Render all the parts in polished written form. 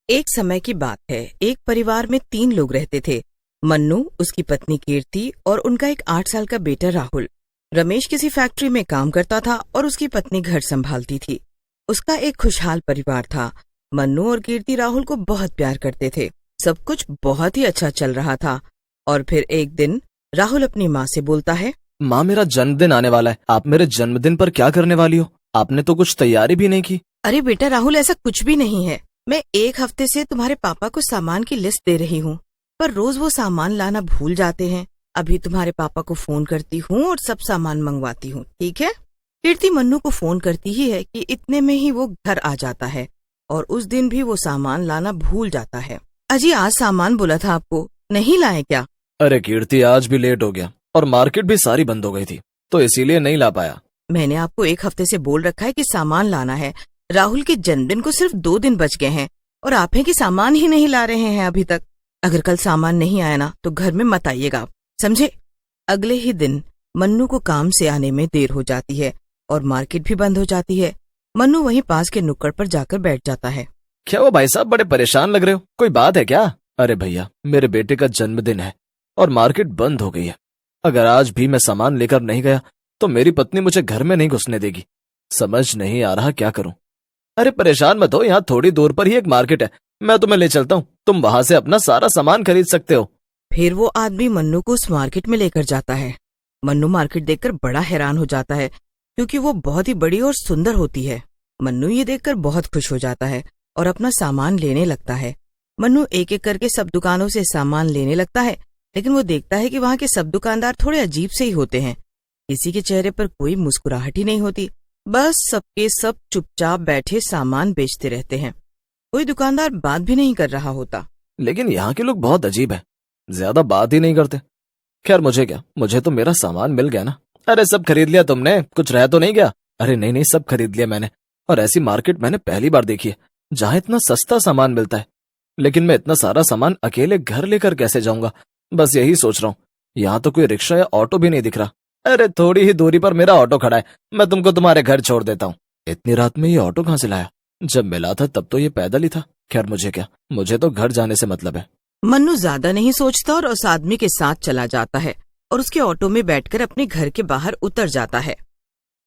एक समय की बात है। एक परिवार में 3 लोग रहते थे। मन्नू, उसकी पत्नी कीर्ति और उनका एक 8 साल का बेटा राहुल। रमेश किसी फैक्ट्री में काम करता था और उसकी पत्नी घर संभालती थी। उसका एक खुशहाल परिवार था। मन्नू और कीर्ति राहुल को बहुत प्यार करते थे। सब कुछ बहुत ही अच्छा चल रहा था। और फिर एक दिन राहुल अपनी माँ से बोलता है, माँ, मेरा जन्मदिन आने वाला है। आप मेरे जन्मदिन पर क्या करने वाली हो? आपने तो कुछ तैयारी भी नहीं की। अरे बेटा राहुल, ऐसा कुछ भी नहीं है। मैं 1 हफ्ते से तुम्हारे पापा को सामान की लिस्ट दे रही हूँ, पर रोज वो सामान लाना भूल जाते हैं। अभी तुम्हारे पापा को फोन करती हूँ और सब सामान मंगवाती हूँ, ठीक है? कीर्ति मन्नू को फोन करती ही है कि इतने में ही वो घर आ जाता है और उस दिन भी वो सामान लाना भूल जाता है। अजी, आज सामान बोला था आपको, नहीं लाए क्या? अरे कीर्ति, आज भी लेट हो गया और मार्केट भी सारी बंद हो गई थी, तो इसीलिए नहीं ला पाया। मैंने आपको 1 हफ्ते से बोल रखा है कि सामान लाना है। राहुल के जन्मदिन को सिर्फ 2 दिन बच गए हैं और आप हैं कि सामान ही नहीं ला रहे हैं अभी तक। अगर कल सामान नहीं आया ना तो घर में मत आइएगा आप, समझे? अगले ही दिन मन्नू को काम से आने में देर हो जाती है और मार्केट भी बंद हो जाती है। मन्नू वहीं पास के नुक्कड़ पर जाकर बैठ जाता है। क्या वो भाई साहब बड़े परेशान लग रहे हो? कोई बात है क्या? अरे भैया, मेरे बेटे का जन्मदिन है और मार्केट बंद हो गई है। अगर आज भी मैं सामान लेकर नहीं गया तो मेरी पत्नी मुझे घर में नहीं घुसने देगी। समझ नहीं आ रहा क्या करूं। अरे परेशान मत हो, यहाँ थोड़ी दूर पर ही एक मार्केट है, मैं तुम्हें ले चलता हूँ। तुम वहां से अपना सारा सामान खरीद सकते हो। फिर वो आदमी मन्नू को उस मार्केट में लेकर जाता है। मन्नू मार्केट देखकर बड़ा हैरान हो जाता है क्योंकि वो बहुत ही बड़ी और सुंदर होती है। मन्नू ये देखकर बहुत खुश हो जाता है और अपना सामान लेने लगता है। मन्नू एक एक करके सब दुकानों से सामान लेने लगता है, लेकिन वो देखता है कि वहाँ के सब दुकानदार थोड़े अजीब से ही होते हैं। किसी के चेहरे पर कोई मुस्कुराहट ही नहीं होती, बस सबके सब चुपचाप बैठे सामान बेचते रहते हैं। कोई दुकानदार बात भी नहीं कर रहा होता। लेकिन यहाँ के लोग बहुत अजीब हैं, ज्यादा बात ही नहीं करते। खैर मुझे क्या, मुझे तो मेरा सामान मिल गया ना। अरे सब खरीद लिया तुमने? कुछ रह तो नहीं गया? अरे नहीं नहीं, सब खरीद लिया मैंने। और ऐसी मार्केट मैंने पहली बार देखी है जहाँ इतना सस्ता सामान मिलता है। लेकिन मैं इतना सारा सामान अकेले घर लेकर कैसे जाऊंगा, बस यही सोच रहा हूँ। यहाँ तो कोई रिक्शा या ऑटो भी नहीं दिख रहा। अरे थोड़ी ही दूरी पर मेरा ऑटो खड़ा है, मैं तुमको तुम्हारे घर छोड़ देता हूँ। इतनी रात में ये ऑटो कहाँ से लाया? जब मिला था तब तो ये पैदल ही था। खैर मुझे क्या, मुझे तो घर जाने से मतलब है। मन्नू ज्यादा नहीं सोचता और उस आदमी के साथ चला जाता है और उसके ऑटो में बैठकर अपने घर के बाहर उतर जाता है।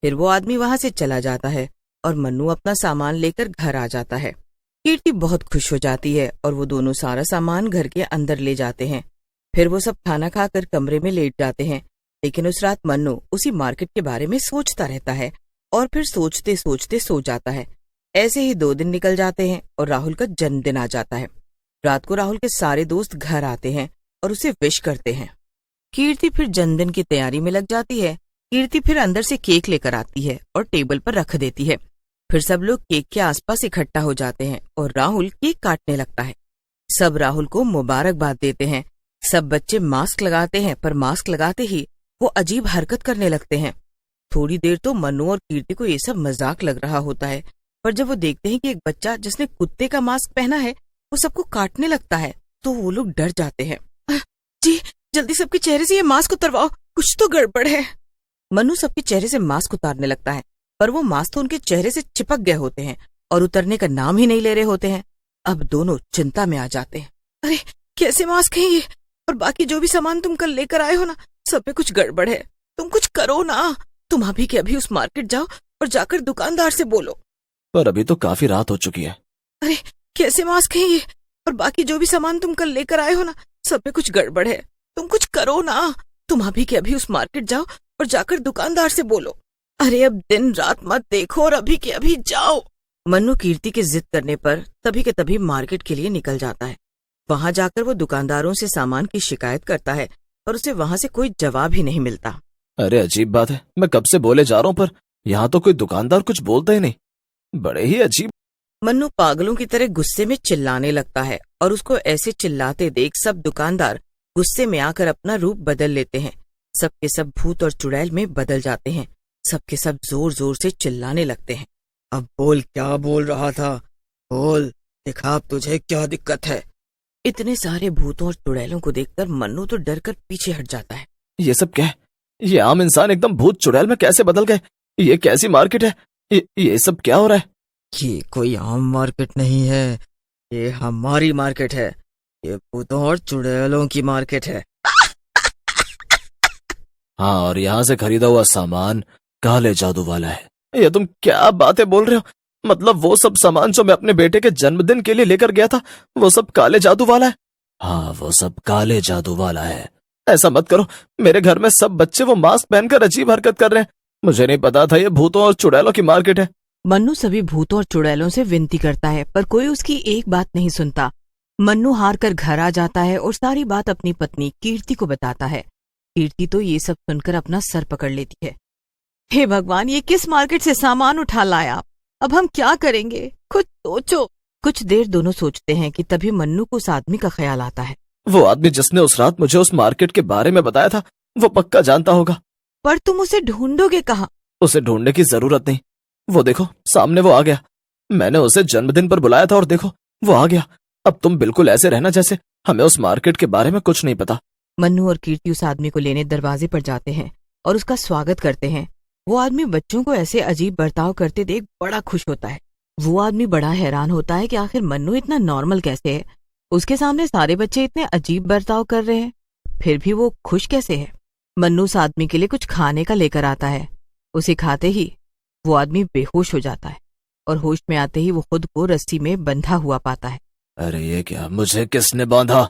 फिर वो आदमी वहां से चला जाता है और मन्नू अपना सामान लेकर घर आ जाता है। कीर्ति बहुत खुश हो जाती है और वो दोनों सारा सामान घर के अंदर ले जाते हैं। फिर वो सब खाना खाकर कमरे में लेट जाते हैं। लेकिन उस रात मन्नू उसी मार्केट के बारे में सोचता रहता है और फिर सोचते सोचते सो जाता है। ऐसे ही 2 दिन निकल जाते हैं और राहुल का जन्मदिन आ जाता है। रात को राहुल के सारे दोस्त घर आते हैं और उसे विश करते हैं। कीर्ति फिर जन्मदिन की तैयारी में लग जाती है। कीर्ति फिर अंदर से केक लेकर आती है और टेबल पर रख देती है। फिर सब लोग केक के आसपास इकट्ठा हो जाते हैं और राहुल केक काटने लगता है। सब राहुल को मुबारकबाद देते हैं। सब बच्चे मास्क लगाते हैं, पर मास्क लगाते ही वो अजीब हरकत करने लगते हैं। थोड़ी देर तो मन्नू और कीर्ति को ये सब मजाक लग रहा होता है, पर जब वो देखते हैं कि एक बच्चा जिसने कुत्ते का मास्क पहना है वो सबको काटने लगता है, तो वो लोग डर जाते हैं। जी, जल्दी सबके चेहरे से ये मास्क उतरवाओ, कुछ तो गड़बड़ है। मन्नू सबके चेहरे से मास्क उतारने लगता है, पर वो मास्क तो उनके चेहरे से चिपक गए होते हैं और उतरने का नाम ही नहीं ले रहे होते हैं। अब दोनों चिंता में आ जाते हैं। अरे कैसे मास्क है ये? और बाकी जो भी सामान तुम कल लेकर आए हो ना, सब में कुछ गड़बड़ है। तुम कुछ करो ना। तुम अभी के अभी उस मार्केट जाओ और जाकर दुकानदार से बोलो। पर अभी तो काफी रात हो चुकी है। अरे कैसे मास्क है ये? और बाकी जो भी सामान तुम कल लेकर आए हो ना, सब में कुछ गड़बड़ है। तुम कुछ करो ना। तुम अभी के अभी उस मार्केट जाओ और जाकर दुकानदार से बोलो। अरे अब दिन रात मत देखो और अभी के अभी जाओ। मन्नू कीर्ति के जिद करने पर तभी के तभी मार्केट के लिए निकल जाता है। वहां जाकर वो दुकानदारों से सामान की शिकायत करता है और उसे वहां से कोई जवाब ही नहीं मिलता। अरे अजीब बात है, मैं कब से बोले जा रहा हूँ पर यहाँ तो कोई दुकानदार कुछ बोलता ही नहीं। बड़े ही अजीब। मन्नू पागलों की तरह गुस्से में चिल्लाने लगता है और उसको ऐसे चिल्लाते देख सब दुकानदार गुस्से में आकर अपना रूप बदल लेते हैं। सबके सब भूत और चुड़ैल में बदल जाते हैं। सबके सब जोर जोर से चिल्लाने लगते हैं। अब बोल, क्या बोल रहा था? बोल, दिखा तुझे क्या दिक्कत है। इतने सारे भूतों और चुड़ैलों को देखकर मन्नू तो डर कर पीछे हट जाता है। ये सब क्या है? ये आम इंसान एकदम भूत चुड़ैल में कैसे बदल गए? ये कैसी मार्केट है? ये सब क्या हो रहा है? ये कोई आम मार्केट नहीं है, ये हमारी मार्केट है, ये भूतों और चुड़ैलों की मार्केट है। हाँ, और यहाँ से खरीदा हुआ सामान काले जादू वाला है। ये तुम क्या बातें बोल रहे हो? मतलब वो सब सामान जो मैं अपने बेटे के जन्मदिन के लिए लेकर गया था, वो सब काले जादू वाला है? हाँ, वो सब काले जादू वाला है। ऐसा मत करो, मेरे घर में सब बच्चे वो मास्क पहनकर अजीब हरकत कर रहे हैं। मुझे नहीं पता था ये भूतों और चुड़ैलों की मार्केट है। मन्नू सभी भूतों और चुड़ैलों से विनती करता है, पर कोई उसकी एक बात नहीं सुनता। मन्नू हार कर घर आ जाता है और सारी बात अपनी पत्नी कीर्ति को बताता है। कीर्ति तो ये सब सुनकर अपना सर पकड़ लेती है। हे भगवान, ये किस मार्केट से सामान उठा लाया? अब हम क्या करेंगे? कुछ सोचो। कुछ देर दोनों सोचते हैं कि तभी मन्नू को उस आदमी का ख्याल आता है। वो आदमी जिसने उस रात मुझे उस मार्केट के बारे में बताया था, वो पक्का जानता होगा। पर तुम उसे ढूंढोगे कहाँ? उसे ढूंढने की जरूरत नहीं। वो देखो, सामने वो आ गया। मैंने उसे जन्मदिन पर बुलाया था और देखो, वो आ गया। अब तुम बिल्कुल ऐसे रहना जैसे हमें उस मार्केट के बारे में कुछ नहीं पता। मन्नू और कीर्ति उस आदमी को लेने दरवाजे पर जाते हैं और उसका स्वागत करते हैं। वो आदमी बच्चों को ऐसे अजीब बर्ताव करते देख बड़ा खुश होता है। वो आदमी बड़ा हैरान होता है कि आखिर मन्नू इतना नॉर्मल कैसे है। उसके सामने सारे बच्चे इतने अजीब बर्ताव कर रहे हैं, फिर भी वो खुश कैसे है। मन्नू उस आदमी के लिए कुछ खाने का लेकर आता है। उसे खाते ही वो आदमी बेहोश हो जाता है और होश में आते ही वो खुद को रस्सी में बंधा हुआ पाता है। अरे ये क्या, मुझे किसने बांधा?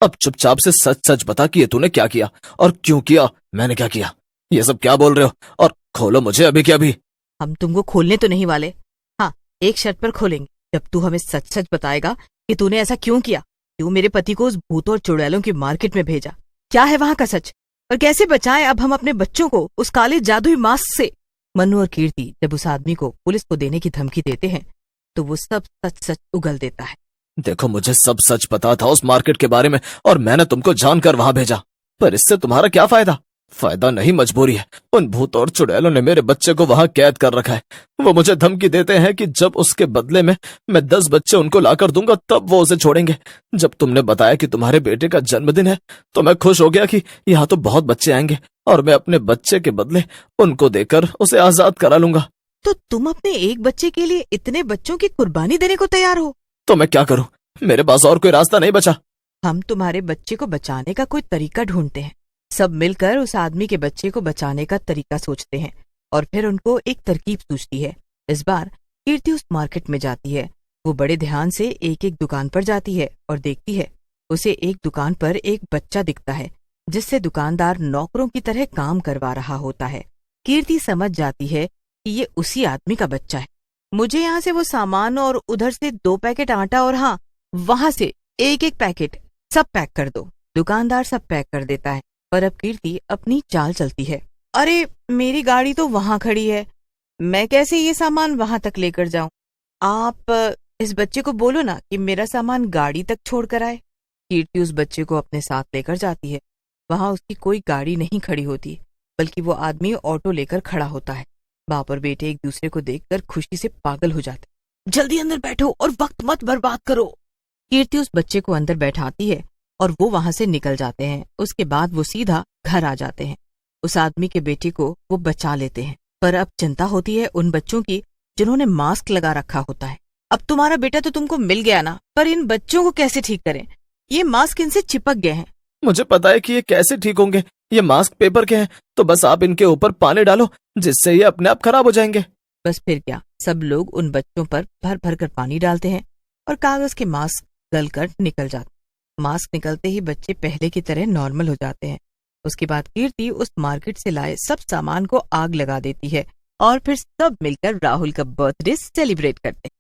अब चुपचाप से सच सच बता कि ये तूने क्या किया और क्यों किया। मैंने क्या किया? ये सब क्या बोल रहे हो? और खोलो मुझे अभी के अभी। हम तुमको खोलने तो नहीं वाले। हाँ, एक शर्त पर खोलेंगे, जब तू हमें सच सच बताएगा कि तूने ऐसा क्यों किया, क्यों मेरे पति को उस भूतों और चुड़ैलों की मार्केट में भेजा, क्या है वहां का सच, और कैसे बचाएं अब हम अपने बच्चों को उस काले जादुई मास्क से। मन्नू और कीर्ति जब उस आदमी को पुलिस को देने की धमकी देते हैं तो वो सब सच सच उगल देता है। देखो, मुझे सब सच पता था उस मार्केट के बारे में और मैंने तुमको जानकर वहां भेजा, पर इससे तुम्हारा क्या फायदा? फायदा नहीं, मजबूरी है। उन भूतों और चुड़ैलों ने मेरे बच्चे को वहां कैद कर रखा है। वो मुझे धमकी देते हैं कि जब उसके बदले में मैं 10 बच्चे उनको लाकर दूंगा तब वो उसे छोड़ेंगे। जब तुमने बताया कि तुम्हारे बेटे का जन्मदिन है तो मैं खुश हो गया कि यहाँ तो बहुत बच्चे आएंगे और मैं अपने बच्चे के बदले उनको देकर उसे आजाद करा लूंगा। तो तुम अपने एक बच्चे के लिए इतने बच्चों की कुर्बानी देने को तैयार हो? तो मैं क्या करूं? मेरे पास और कोई रास्ता नहीं बचा। हम तुम्हारे बच्चे को बचाने का कोई तरीका ढूंढते हैं। सब मिलकर उस आदमी के बच्चे को बचाने का तरीका सोचते हैं और फिर उनको एक तरकीब सूझती है। इस बार कीर्ति उस मार्केट में जाती है। वो बड़े ध्यान से एक एक दुकान पर जाती है और देखती है। उसे एक दुकान पर एक बच्चा दिखता है जिससे दुकानदार नौकरों की तरह काम करवा रहा होता है। कीर्ति समझ जाती है कि ये उसी आदमी का बच्चा है। मुझे यहाँ से वो सामान और उधर से 2 पैकेट आटा और हाँ, वहां से एक एक पैकेट सब पैक कर दो। दुकानदार सब पैक कर देता है, पर अब कीर्ति अपनी चाल चलती है। अरे, मेरी गाड़ी तो वहां खड़ी है, मैं कैसे ये सामान वहां तक लेकर जाऊं? आप इस बच्चे को बोलो ना कि मेरा सामान गाड़ी तक छोड़ कर आए। कीर्ति उस बच्चे को अपने साथ लेकर जाती है। वहां उसकी कोई गाड़ी नहीं खड़ी होती, बल्कि वो आदमी ऑटो लेकर खड़ा होता है। बाप और बेटे एक दूसरे को देखकर खुशी से पागल हो जाते। जल्दी अंदर बैठो और वक्त मत बर्बाद करो। कीर्ति उस बच्चे को अंदर बैठाती है और वो वहां से निकल जाते हैं। उसके बाद वो सीधा घर आ जाते हैं। उस आदमी के बेटे को वो बचा लेते हैं, पर अब चिंता होती है उन बच्चों की जिन्होंने मास्क लगा रखा होता है। अब तुम्हारा बेटा तो तुमको मिल गया ना, पर इन बच्चों को कैसे ठीक करें? ये मास्क इनसे चिपक गए हैं। मुझे पता है कि ये कैसे ठीक होंगे। ये मास्क पेपर के हैं, तो बस आप इनके ऊपर पानी डालो जिससे ये अपने आप खराब हो जाएंगे। बस फिर क्या, सब लोग उन बच्चों पर भर भर कर पानी डालते हैं और कागज के मास्क गलकर निकल जाते। मास्क निकलते ही बच्चे पहले की तरह नॉर्मल हो जाते हैं। उसके बाद कीर्ति उस मार्केट से लाए सब सामान को आग लगा देती है और फिर सब मिलकर राहुल का बर्थडे सेलिब्रेट करते हैं।